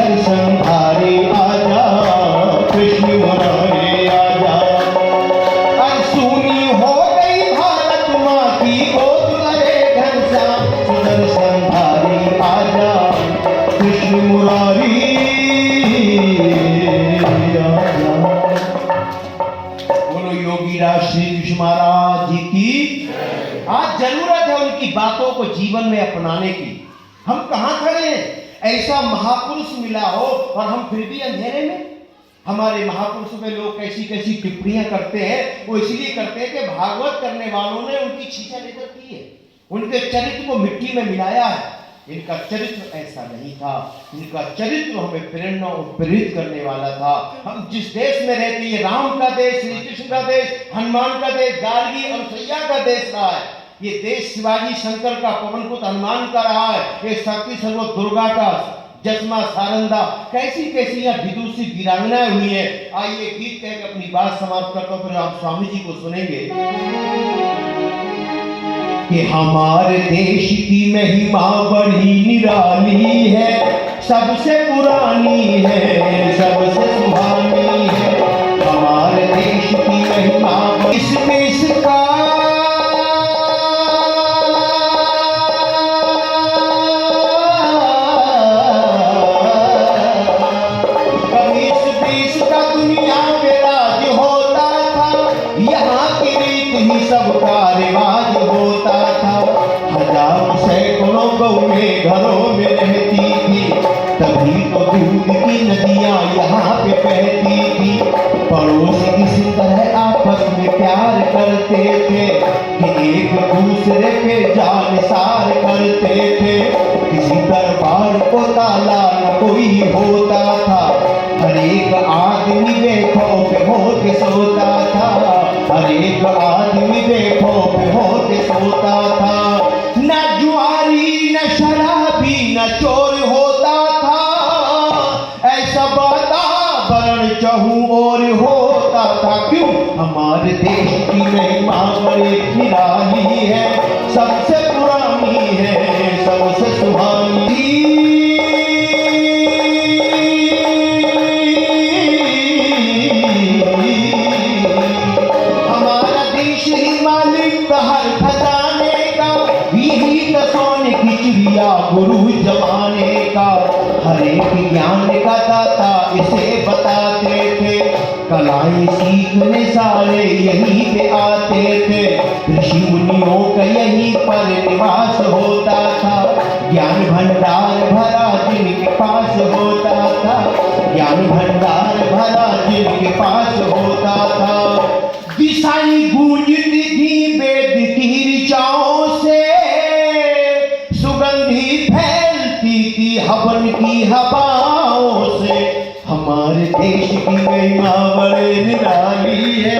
दर्शन धारे आजा, कृष्ण मुरारे आजा। अनसुनी हो गई भारत माँ की गोद भरे घनश्याम, सुदर्शन धारे आजा, कृष्ण मुरारी आजा। बोलो योगी राज श्री कृष्ण महाराज जी की। आज जरूरत है उनकी बातों को जीवन में अपनाने की। हम कहां खड़े हैं? ऐसा महापुरुष मिला हो और हम फिर भी अंधेरे में। हमारे महापुरुषों पे लोग कैसी कैसी टिप्पणियां करते हैं, वो इसलिए करते हैं कि भागवत करने वालों ने उनकी छीछा लेकर की है, उनके चरित्र को मिट्टी में मिलाया है। इनका चरित्र ऐसा नहीं था। इनका चरित्र हमें प्रेरणा और प्रेरित करने वाला था। हम जिस देश में रहते हैं, राम का देश, श्री कृष्ण का देश, हनुमान का देश, गार्गी अनुसैया का देश रहा है। ये देश शिवाजी शंकर का, पवन पुत्र हनुमान का रहा है। ये शक्ति सर्व दुर्गा का, जसमा सारंदा, कैसी कैसी यहाँ विदुषी वीरांगनाएं हुई है। आइए गीत कह के अपनी बात समाप्त करता हूँ, फिर आप स्वामी जी को सुनेंगे कि हमारे देश की महिमा बड़ी निराली है, सबसे पुरानी है, सबसे सुहानी है। हमारे देश की महिमा इस देश का कभी इस देश का दुनिया में राज होता था, यहाँ की रीत ही सबका रिवाज होता था। हजारों सैकड़ों गौएं घरों में रहती थी, तभी तो दूध की नदियां यहाँ पे बहती थी। पड़ोस इस तरह आपस में प्यार करते थे कि एक दूसरे पे जानसार करते थे। किसी दरबार को ताला न कोई होता था, हर एक आदमी बेखौफ हो के सोता था, हर एक आदमी बेखौफ हो के सोता था। न जुआरी न शराबी न चोर होता था, ऐसा वातावरण चहु और होता था। क्यों? हमारे देश की महिमा बड़ी निराली है, सबसे पुरानी है, सबसे सुहानी। हमारा देश ही मालिक हर खजाने का, यही तो सोने की चिड़िया गुरु जमाने का। हर एक ज्ञान का दाता इसे बताते थे, कलाएं सीखने सारे यहीं पे आते थे। ऋषि मुनियों का यहीं पर निवास होता था, ज्ञान भंडार भरा जिनके पास होता था, ज्ञान भंडार भरा जिनके पास होता था। दिशाएं गूंजती थी वेद की ऋचाओं से, सुगंधी फैलती थी हवन की हवाओं से। हमारे देश की महिमा बड़ी निराली है,